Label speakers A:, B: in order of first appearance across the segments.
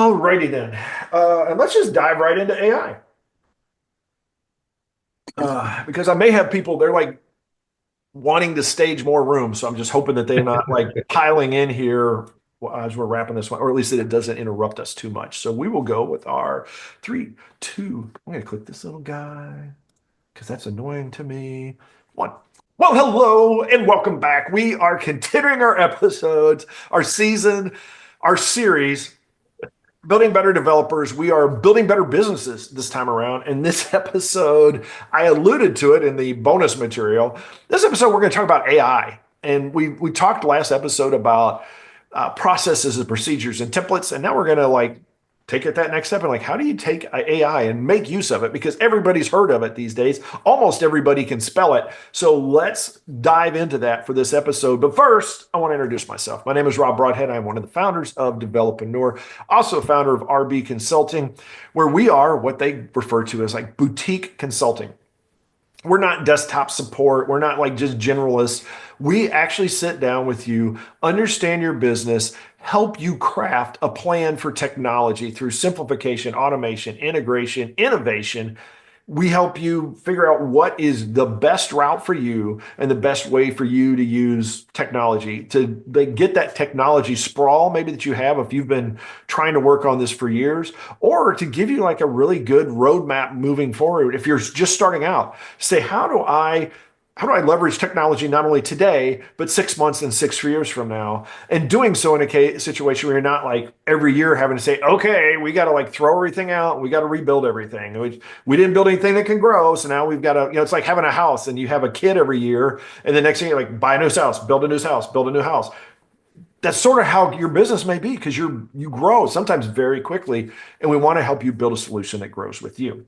A: Alrighty then. And let's just dive right into AI. Because I may have people, they're like wanting to stage more rooms. So I'm just hoping that they're not like piling in here as we're wrapping this one, or at least that it doesn't interrupt us too much. So we will go with our three, two. I'm going to click this little guy because that's annoying to me. One. Well, hello and welcome back. We are continuing our episodes, our season, our series building better developers. We are building better businesses this time around. In this episode, I alluded to it in the bonus material. This episode, we're going to talk about AI. And we talked last episode about processes and procedures and templates. And now we're going to take it that next step and how do you take AI and make use of it? Because everybody's heard of it these days. Almost everybody can spell it. So let's dive into that for this episode. But first, I want to introduce myself. My name is Rob Broadhead. I'm one of the founders of Developreneur, also founder of RB Consulting, where we are what they refer to as boutique consulting. We're not desktop support. We're not just generalists. We actually sit down with you, understand your business, help you craft a plan for technology through simplification, automation, integration, innovation. We help you figure out what is the best route for you and the best way for you to use technology to get that technology sprawl maybe that you have if you've been trying to work on this for years, or to give you a really good roadmap moving forward. If you're just starting out, say, how do I leverage technology not only today, but 6 months and 6 years from now? And doing so in a situation where you're not every year having to say, okay, we got to throw everything out. We got to rebuild everything. We didn't build anything that can grow. So now we've got to, it's like having a house and you have a kid every year. And the next thing you're buy a new house, build a new house, build a new house. That's sort of how your business may be because you grow sometimes very quickly. And we want to help you build a solution that grows with you.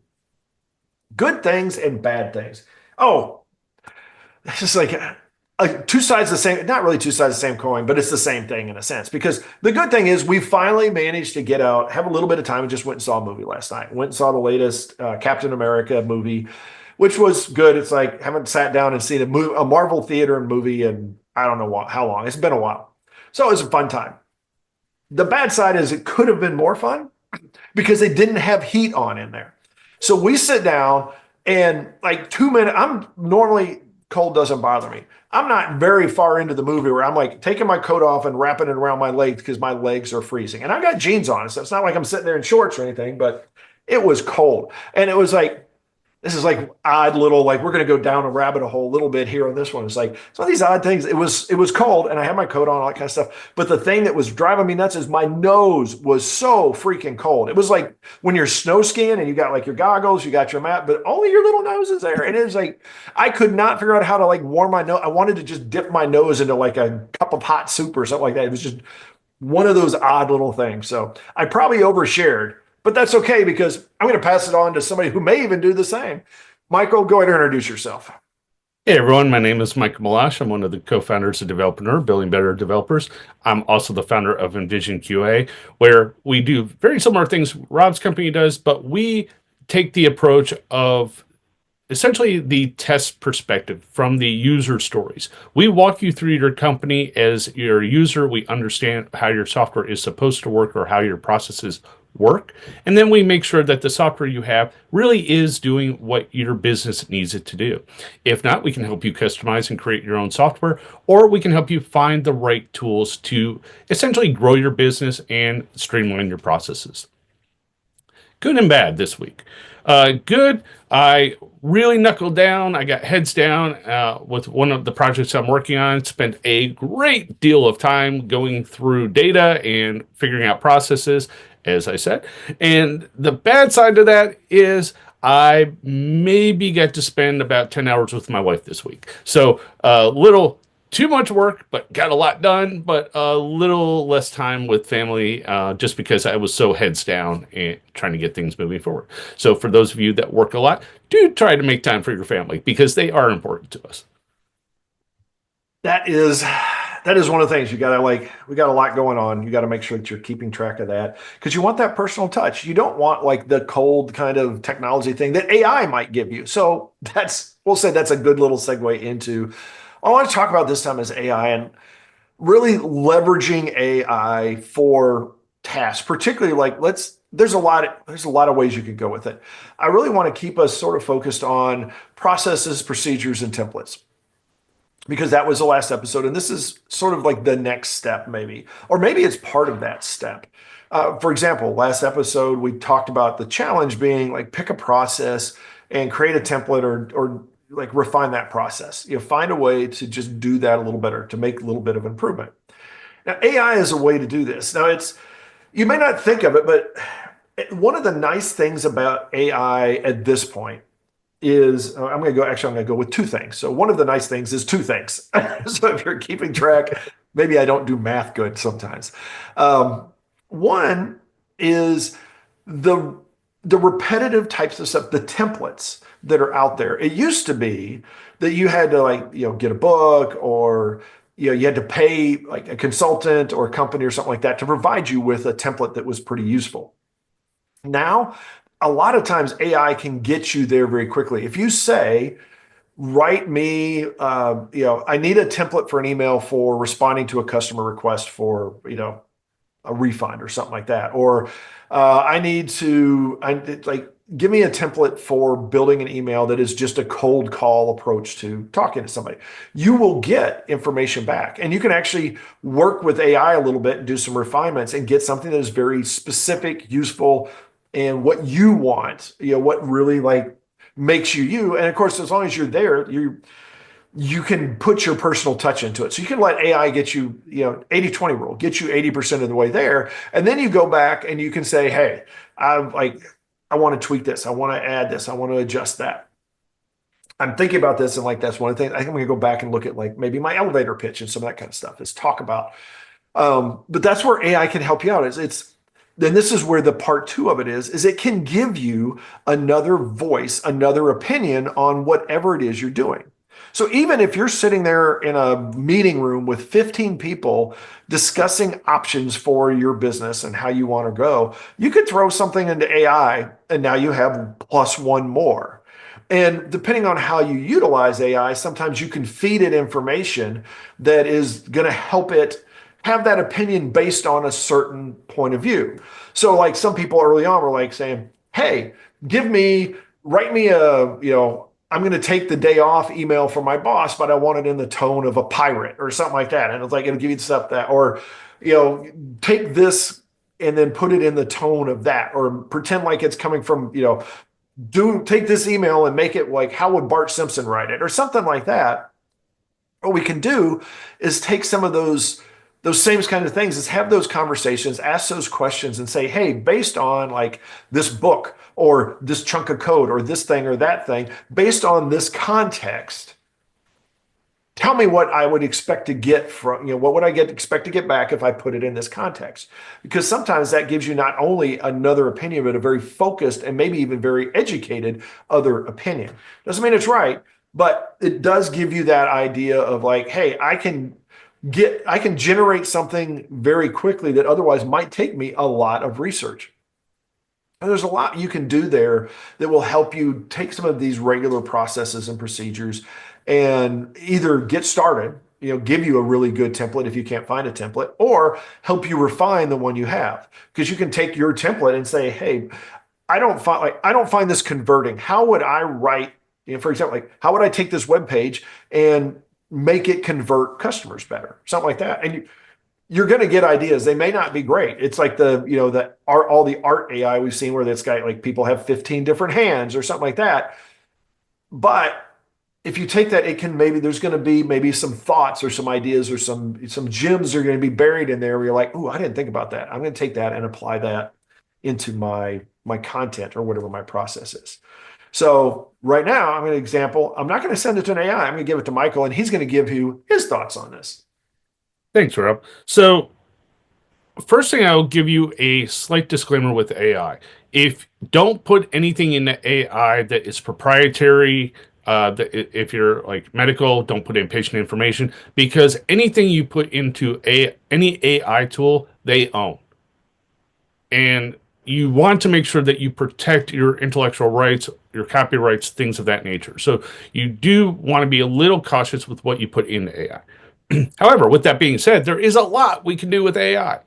A: Good things and bad things. Oh, it's just two sides of the same, not really two sides of the same coin, but it's the same thing in a sense. Because the good thing is we finally managed to get out, have a little bit of time, and just went and saw a movie last night. Went and saw the latest Captain America movie, which was good. It's haven't sat down and seen a Marvel theater movie in I don't know how long. It's been a while. So it was a fun time. The bad side is it could have been more fun because they didn't have heat on in there. So we sit down and 2 minutes, I'm normally cold doesn't bother me. I'm not very far into the movie where I'm taking my coat off and wrapping it around my legs because my legs are freezing. And I've got jeans on, so it's not like I'm sitting there in shorts or anything, but it was cold. And it was this is odd little, we're going to go down a rabbit hole a little bit here on this one. It's some of these odd things. It was cold and I had my coat on, all that kind of stuff. But the thing that was driving me nuts is my nose was so freaking cold. It was when you're snow skiing and you got your goggles, you got your map, but only your little nose is there. And it was I could not figure out how to warm my nose. I wanted to just dip my nose into a cup of hot soup or something like that. It was just one of those odd little things. So I probably overshared. But that's okay because I'm going to pass it on to somebody who may even do the same. Michael, go ahead and introduce yourself.
B: Hey everyone, my name is Michael Meloche. I'm one of the co-founders of Developreneur, Building Better Developers. I'm also the founder of Envision QA, where we do very similar things Rob's company does, but we take the approach of essentially the test perspective from the user stories. We walk you through your company as your user. We understand how your software is supposed to work or how your processes work. And then we make sure that the software you have really is doing what your business needs it to do. If not, we can help you customize and create your own software, or we can help you find the right tools to essentially grow your business and streamline your processes. Good and bad this week. Good, I really knuckled down. I got heads down with one of the projects I'm working on. Spent a great deal of time going through data and figuring out processes, as I said. And the bad side of that is I maybe get to spend about 10 hours with my wife this week. So a little too much work, but got a lot done, but a little less time with family just because I was so heads down and trying to get things moving forward. So for those of you that work a lot, do try to make time for your family because they are important to us.
A: That is one of the things we got a lot going on. You got to make sure that you're keeping track of that because you want that personal touch. You don't want the cold kind of technology thing that AI might give you. So we'll say that's a good little segue into I want to talk about this time is AI and really leveraging AI for tasks, particularly like there's a lot of ways you could go with it. I really want to keep us sort of focused on processes, procedures, and templates because that was the last episode. And this is sort of like the next step, maybe, or maybe it's part of that step. For example, last episode, we talked about the challenge being like pick a process and create a template or like refine that process. Find a way to just do that a little better, to make a little bit of improvement. Now, AI is a way to do this. Now, you may not think of it, but one of the nice things about AI at this point is I'm going to go with two things. So one of the nice things is two things. So if you're keeping track, maybe I don't do math good sometimes. One is the repetitive types of stuff, the templates that are out there. It used to be that you had to get a book or you had to pay like a consultant or a company or something like that to provide you with a template that was pretty useful. Now, a lot of times AI can get you there very quickly. If you say, write me, I need a template for an email for responding to a customer request for, a refund or something like that. Or give me a template for building an email that is just a cold call approach to talking to somebody. You will get information back and you can actually work with AI a little bit and do some refinements and get something that is very specific, useful, and what you want, what really like makes you you. And of course, as long as you're there, you can put your personal touch into it. So you can let AI get you, 80-20 rule, get you 80% of the way there. And then you go back and you can say, hey, I want to tweak this. I want to add this. I want to adjust that. I'm thinking about this. And like, that's one of the things I think I'm going to go back and look at like maybe my elevator pitch and some of that kind of stuff is talk about. But that's where AI can help you out. Then this is where the part two of it is it can give you another voice, another opinion on whatever it is you're doing. So even if you're sitting there in a meeting room with 15 people discussing options for your business and how you want to go, you could throw something into AI and now you have plus one more. And depending on how you utilize AI, sometimes you can feed it information that is going to help it have that opinion based on a certain point of view. So like some people early on were like saying, hey, write me I'm going to take the day off email from my boss, but I want it in the tone of a pirate or something like that. And it's like, it'll give you stuff that, or, take this and then put it in the tone of that, or pretend like it's coming from, take this email and make it like, how would Bart Simpson write it or something like that. What we can do is take some of those same kind of things, is have those conversations, ask those questions and say, hey, based on like this book or this chunk of code or this thing or that thing, based on this context, tell me what I would expect to get from, what would I expect to get back if I put it in this context? Because sometimes that gives you not only another opinion, but a very focused and maybe even very educated other opinion. Doesn't mean it's right, but it does give you that idea of like, hey, I can generate something very quickly that otherwise might take me a lot of research. And there's a lot you can do there that will help you take some of these regular processes and procedures and either get started, give you a really good template if you can't find a template, or help you refine the one you have. Because you can take your template and say, hey, I don't find this converting. How would I write, for example, like how would I take this web page and make it convert customers better, something like that. And you're going to get ideas. They may not be great. It's like all the art AI we've seen where this guy, like people have 15 different hands or something like that. But if you take that, there's going to be maybe some thoughts or some ideas or some gems are going to be buried in there where you're like, oh, I didn't think about that. I'm going to take that and apply that into my content or whatever my process is. So right now, I'm not going to send it to an AI. I'm going to give it to Michael, and he's going to give you his thoughts on this.
B: Thanks, Rob. So first thing, I'll give you a slight disclaimer with AI. Don't put anything into AI that is proprietary. If you're like medical, don't put in patient information, because anything you put into any AI tool, they own. And you want to make sure that you protect your intellectual rights, your copyrights, things of that nature. So you do want to be a little cautious with what you put into AI. However, with that being said, there is a lot we can do with AI.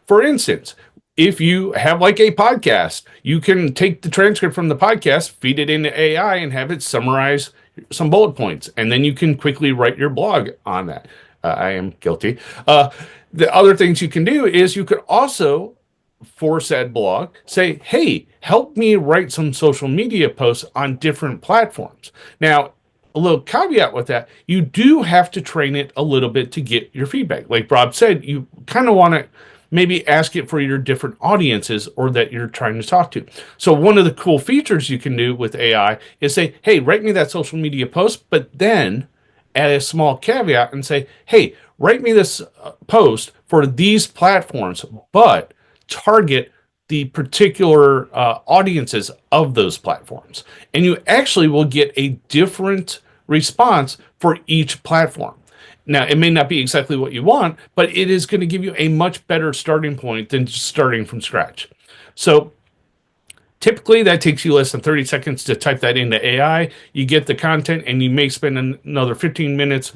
B: For instance, if you have like a podcast, you can take the transcript from the podcast, feed it into AI, and have it summarize some bullet points. And then you can quickly write your blog on that. I am guilty. Uh, the other things you can do is you could also, for said blog, say, hey, help me write some social media posts on different platforms. Now, a little caveat with that, you do have to train it a little bit to get your feedback. Like Rob said, you kind of want to maybe ask it for your different audiences or that you're trying to talk to. So one of the cool features you can do with AI is say, hey, write me that social media post, but then add a small caveat and say, hey, write me this post for these platforms, but target the particular audiences of those platforms. And you actually will get a different response for each platform. Now, it may not be exactly what you want, but it is going to give you a much better starting point than just starting from scratch. So typically that takes you less than 30 seconds to type that into AI. You get the content and you may spend another 15 minutes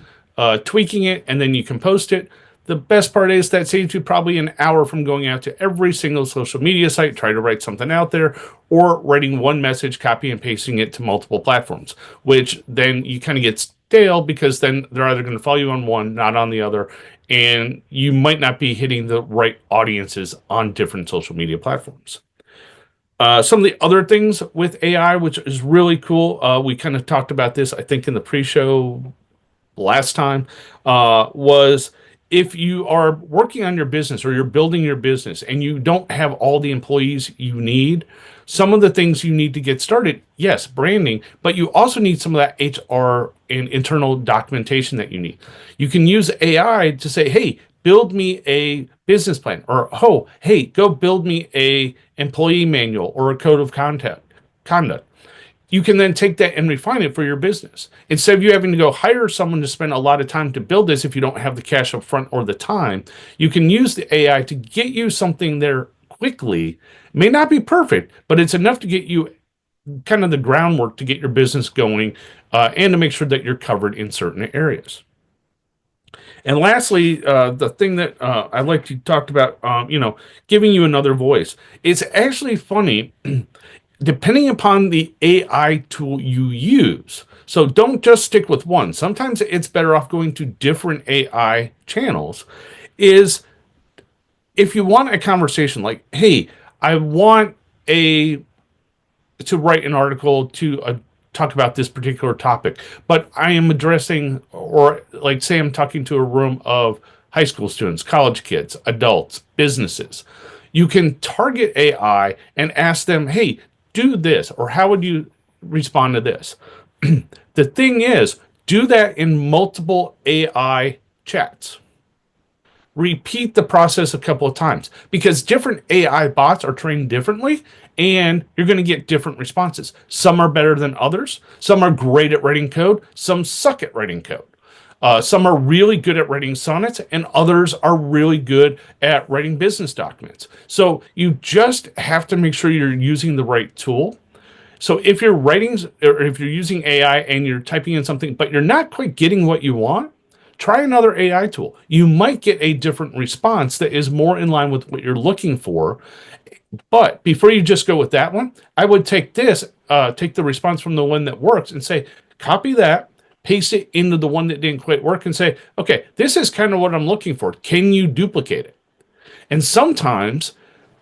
B: tweaking it, and then you can post it. The best part is that saves you probably an hour from going out to every single social media site, try to write something out there, or writing one message, copy and pasting it to multiple platforms, which then you kind of get stale because then they're either going to follow you on one, not on the other, and you might not be hitting the right audiences on different social media platforms. Some of the other things with AI, which is really cool, we kind of talked about this, I think, in the pre-show last time, was if you are working on your business or you're building your business and you don't have all the employees you need, some of the things you need to get started, yes, branding, but you also need some of that HR and internal documentation that you need. You can use AI to say, hey, build me a business plan, or oh, hey, go build me a employee manual or a code of conduct. You can then take that and refine it for your business. Instead of you having to go hire someone to spend a lot of time to build this if you don't have the cash up front or the time, you can use the AI to get you something there quickly. It may not be perfect, but it's enough to get you kind of the groundwork to get your business going and to make sure that you're covered in certain areas. And lastly, the thing that I like to talk about, giving you another voice. It's actually funny depending upon the AI tool you use. So don't just stick with one. Sometimes it's better off going to different AI channels. Is if you want a conversation like, hey, I want a to write an article to talk about this particular topic, but I am addressing, or like say I'm talking to a room of high school students, college kids, adults, businesses. You can target AI and ask them, hey, do this, or how would you respond to this? The thing is, do that in multiple AI chats. Repeat the process a couple of times because different AI bots are trained differently and you're going to get different responses. Some are better than others. Some are great at writing code. Some suck at writing code. Some are really good at writing sonnets, and others are really good at writing business documents. So you just have to make sure you're using the right tool. So if you're writing, or if you're using AI and you're typing in something, but you're not quite getting what you want, try another AI tool. You might get a different response that is more in line with what you're looking for. But before you just go with that one, I would take take the response from the one that works and say, copy that, paste it into the one that didn't quite work and say, okay, this is kind of what I'm looking for. Can you duplicate it? And sometimes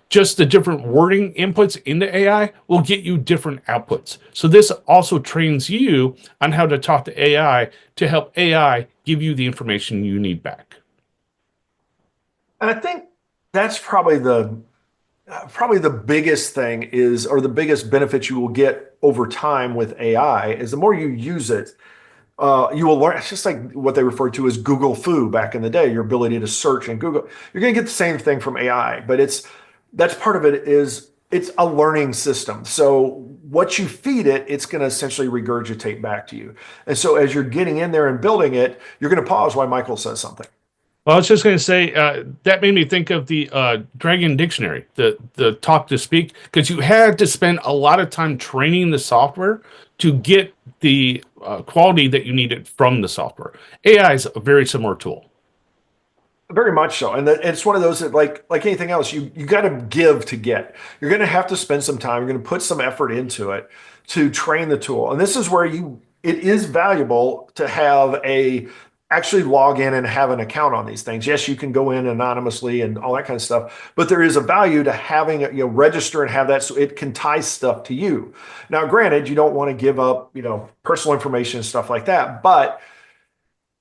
B: just the different wording inputs into AI will get you different outputs. So this also trains you on how to talk to AI to help AI give you the information you need back.
A: And I think that's probably the biggest thing is, or the biggest benefit you will get over time with AI is the more you use it, you will learn. It's just like what they referred to as Google Foo back in the day, your ability to search in Google. You're going to get the same thing from AI, but that's part of it is it's a learning system. So what you feed it, it's going to essentially regurgitate back to you. And so as you're getting in there and building it, you're going to pause while Michael says something.
B: Well, I was just going to say that made me think of the Dragon Dictionary, the talk to speak, because you had to spend a lot of time training the software to get the quality that you needed from the software. AI is a very similar tool.
A: Very much so. And it's one of those that like anything else, you got to give to get. You're going to have to spend some time. You're going to put some effort into it to train the tool. And this is where it is valuable to have a actually log in and have an account on these things. Yes, you can go in anonymously and all that kind of stuff, but there is a value to having register and have that so it can tie stuff to you. Now, granted, you don't want to give up, personal information and stuff like that, but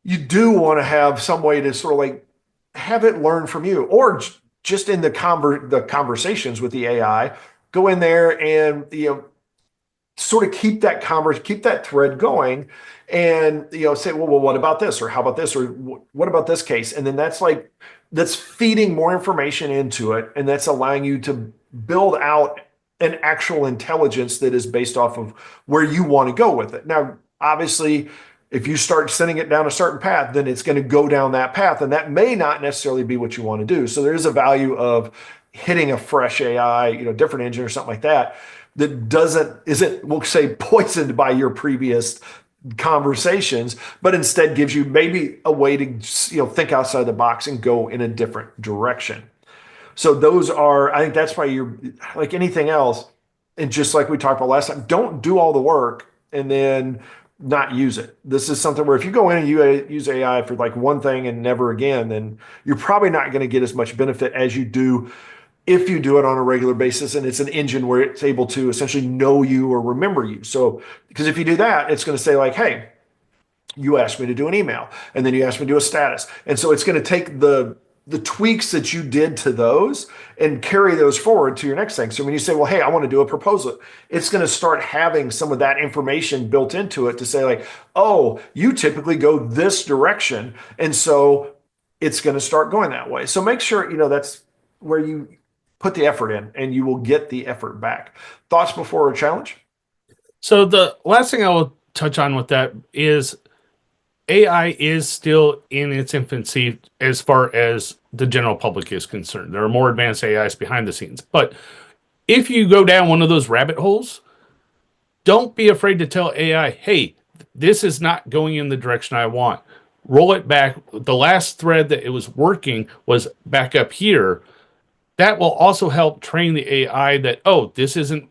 A: you do want to have some way to sort of like have it learn from you, or just in the conversations with the AI, go in there and sort of keep that thread going, and say, well, what about this, or how about this, or what about this case, and then that's feeding more information into it, and that's allowing you to build out an actual intelligence that is based off of where you want to go with it. Now, obviously, if you start sending it down a certain path, then it's going to go down that path, and that may not necessarily be what you want to do. So there is a value of hitting a fresh AI, different engine or something like that, that isn't, we'll say, poisoned by your previous conversations, but instead gives you maybe a way to think outside the box and go in a different direction. So I think that's why you're like anything else. And just like we talked about last time, don't do all the work and then not use it. This is something where if you go in and you use AI for like one thing and never again, then you're probably not going to get as much benefit as you do if you do it on a regular basis, and it's an engine where it's able to essentially know you or remember you. So, because if you do that, it's going to say like, hey, you asked me to do an email, and then you asked me to do a status. And so it's going to take the tweaks that you did to those and carry those forward to your next thing. So when you say, well, hey, I want to do a proposal, it's going to start having some of that information built into it to say like, oh, you typically go this direction. And so it's going to start going that way. So make sure, that's where you put the effort in, and you will get the effort back. Thoughts before a challenge?
B: So the last thing I will touch on with that is AI is still in its infancy as far as the general public is concerned. There are more advanced AIs behind the scenes. But if you go down one of those rabbit holes, don't be afraid to tell AI, hey, this is not going in the direction I want. Roll it back. The last thread that it was working was back up here. That will also help train the AI that, oh, this isn't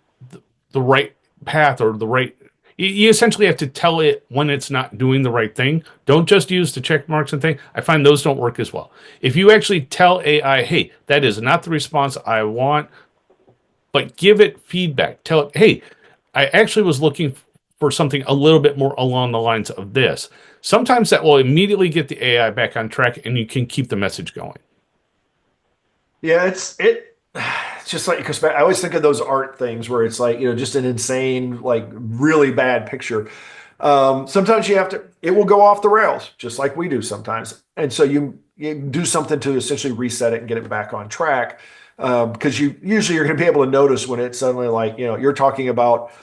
B: the right path or the right. You essentially have to tell it when it's not doing the right thing. Don't just use the check marks and things. I find those don't work as well. If you actually tell AI, hey, that is not the response I want, but give it feedback. Tell it, hey, I actually was looking for something a little bit more along the lines of this. Sometimes that will immediately get the AI back on track, and you can keep the message going.
A: Yeah, it's just like, because I always think of those art things where it's like, just an insane, like really bad picture. Sometimes it will go off the rails, just like we do sometimes. And so you do something to essentially reset it and get it back on track. Because you're going to be able to notice when it's suddenly like, you're talking about,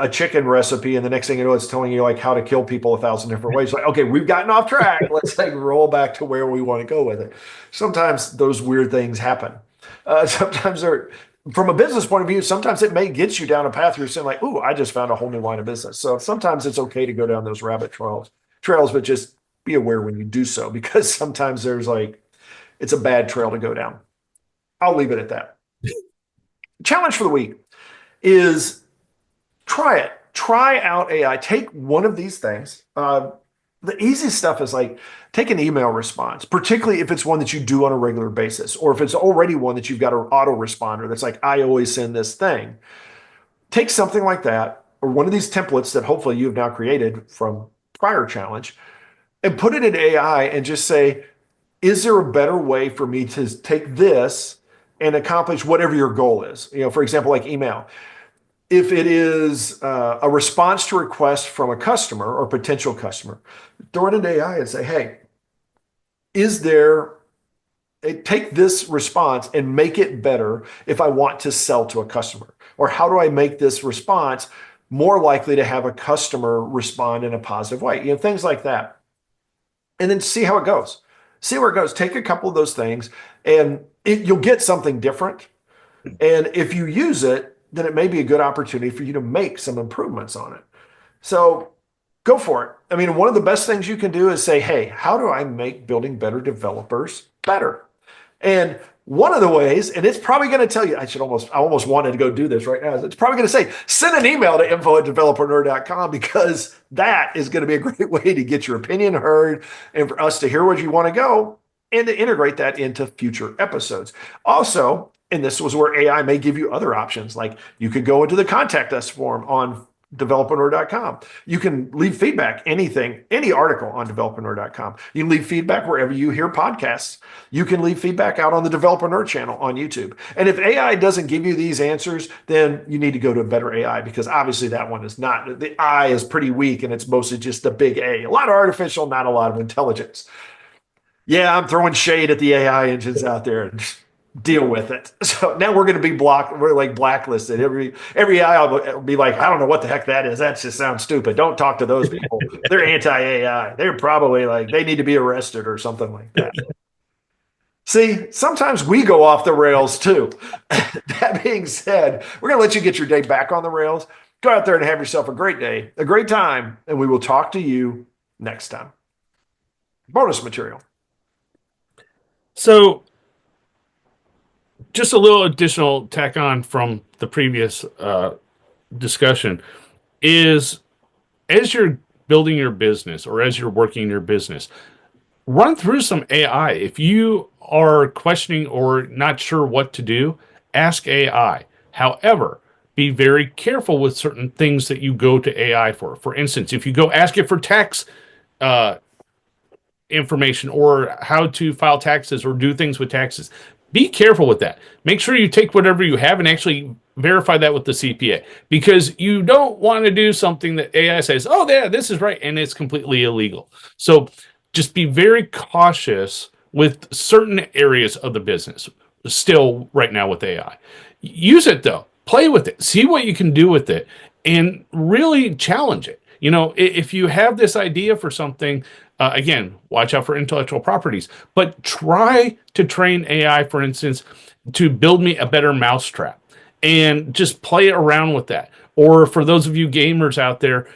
A: a chicken recipe, and the next thing you know, it's telling you like how to kill people 1,000 different ways. Like, okay, we've gotten off track. Let's like roll back to where we want to go with it. Sometimes those weird things happen. Sometimes from a business point of view, sometimes it may get you down a path where you're saying like, ooh, I just found a whole new line of business. So sometimes it's okay to go down those rabbit trails, but just be aware when you do so, because sometimes it's a bad trail to go down. I'll leave it at that. Challenge for the week is try it. Try out AI. Take one of these things. The easy stuff is like take an email response, particularly if it's one that you do on a regular basis, or if it's already one that you've got an autoresponder that's like, I always send this thing. Take something like that, or one of these templates that hopefully you've now created from prior challenge, and put it in AI and just say, is there a better way for me to take this and accomplish whatever your goal is? For example, like email. If it is a response to request from a customer or potential customer, throw it into AI and say, hey, take this response and make it better if I want to sell to a customer? Or how do I make this response more likely to have a customer respond in a positive way? Things like that. And then see how it goes. See where it goes. Take a couple of those things, and you'll get something different. And if you use it, then it may be a good opportunity for you to make some improvements on it. So go for it. I mean, one of the best things you can do is say, hey, how do I make building better developers better? And one of the ways, and it's probably going to tell you, I almost wanted to go do this right now. It's probably going to say, send an email to info@developreneur.com, because that is going to be a great way to get your opinion heard and for us to hear where you want to go and to integrate that into future episodes. Also, and this was where AI may give you other options, like you could go into the contact us form on developreneur.com. You can leave feedback, anything, any article on developreneur.com. You can leave feedback wherever you hear podcasts. You can leave feedback out on the Developreneur channel on YouTube. And if AI doesn't give you these answers, then you need to go to a better AI, because obviously that one is not. The I is pretty weak, and it's mostly just a big A. A lot of artificial, not a lot of intelligence. Yeah, I'm throwing shade at the AI engines out there. Deal with it. So now we're going to be blocked. We're like blacklisted. Every AI will be like, I don't know what the heck that is. That just sounds stupid. Don't talk to those people. They're anti-AI. They're probably like, they need to be arrested or something like that. See, sometimes we go off the rails too. That being said, we're going to let you get your day back on the rails. Go out there and have yourself a great day, a great time, and we will talk to you next time. Bonus material.
B: So, just a little additional tack on from the previous discussion is, as you're building your business or as you're working your business, run through some AI. If you are questioning or not sure what to do, ask AI. However, be very careful with certain things that you go to AI for. For instance, if you go ask it for tax information or how to file taxes or do things with taxes, be careful with that. Make sure you take whatever you have and actually verify that with the CPA, because you don't want to do something that AI says, oh, yeah, this is right, and it's completely illegal. So just be very cautious with certain areas of the business still right now with AI. Use it, though. Play with it. See what you can do with it and really challenge it. You know, if you have this idea for something, again, watch out for intellectual properties, but try to train AI, for instance, to build me a better mousetrap and just play around with that. Or for those of you gamers out there,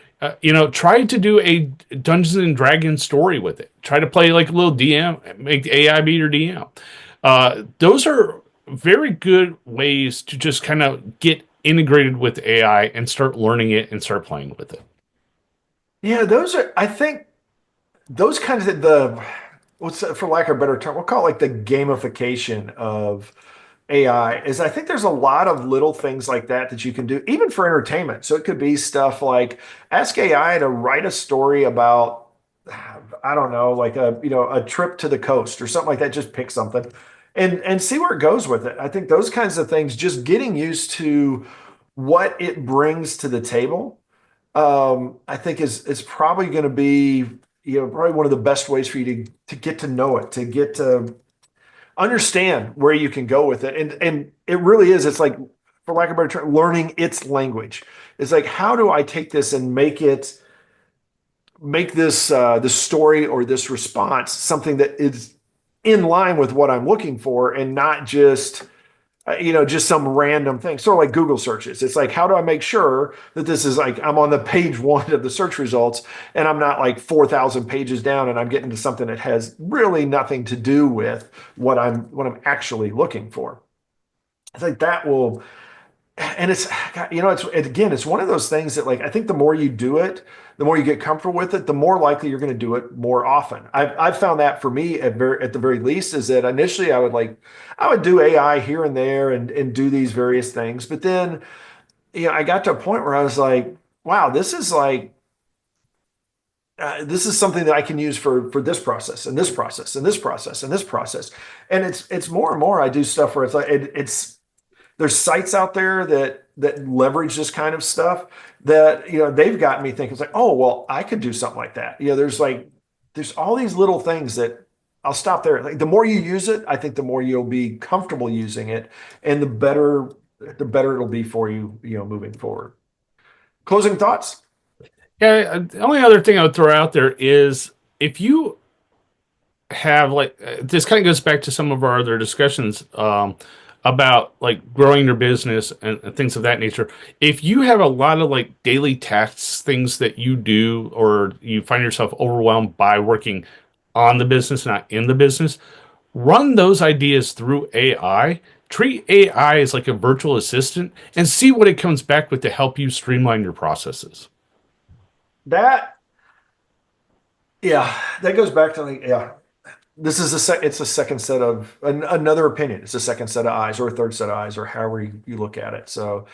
B: try to do a Dungeons and Dragons story with it. Try to play like a little DM, make the AI be your DM. Those are very good ways to just kind of get integrated with AI and start learning it and start playing with it.
A: Yeah, I think those kinds of for lack of a better term, we'll call it like the gamification of AI I think there's a lot of little things like that you can do, even for entertainment. So it could be stuff like ask AI to write a story about, I don't know, like a trip to the coast or something like that. Just pick something and see where it goes with it. I think those kinds of things, just getting used to what it brings to the table, I think is probably going to be, probably one of the best ways for you to get to know it, to get to understand where you can go with it. And it really is, it's like, for lack of a better term, learning its language. It's like, how do I take this and make this this story or this response something that is in line with what I'm looking for, and not just just some random thing. Sort of like Google searches. It's like, how do I make sure that this is like, I'm on the page 1 of the search results and I'm not like 4,000 pages down and I'm getting to something that has really nothing to do with what I'm actually looking for. It's like that will, and it's one of those things that, like, I think the more you do it, the more you get comfortable with it, the more likely you're going to do it more often. I've found that for me at the very least, is that initially I would do AI here and there and do these various things, but then I got to a point where I was like, wow, this is like this is something that I can use for this process and this process and this process and this process, and it's more and more I do stuff where it's like there's sites out there that leverage this kind of stuff that, they've got me thinking, it's like, oh, well, I could do something like that. There's all these little things that I'll stop there. Like, the more you use it, I think the more you'll be comfortable using it, and the better it'll be for you, moving forward. Closing thoughts?
B: Yeah, the only other thing I would throw out there is, if you have this kind of goes back to some of our other discussions about like growing your business and things of that nature, if you have a lot of like daily tasks, things that you do, or you find yourself overwhelmed by working on the business, not in the business, run those ideas through AI. Treat AI as like a virtual assistant and see what it comes back with to help you streamline your processes.
A: That, yeah, that goes back to like, yeah, this is it's a second set of another opinion. It's a second set of eyes or a third set of eyes or however you look at it. So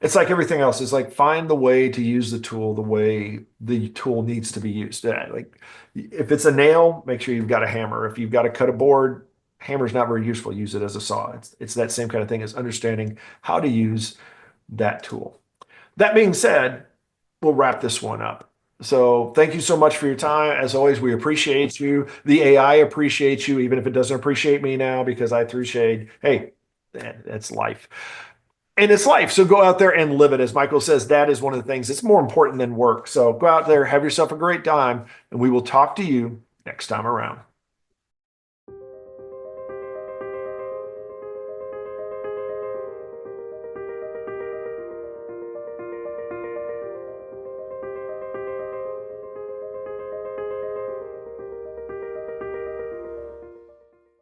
A: it's like everything else. It's like find the way to use the tool the way the tool needs to be used. Yeah, like if it's a nail, make sure you've got a hammer. If you've got to cut a board, hammer's not very useful. Use it as a saw. It's that same kind of thing as understanding how to use that tool. That being said, we'll wrap this one up. So thank you so much for your time. As always, we appreciate you. The AI appreciates you, even if it doesn't appreciate me now because I threw shade. Hey, that's life. And it's life. So go out there and live it. As Michael says, that is one of the things that's more important than work. So go out there, have yourself a great time, and we will talk to you next time around.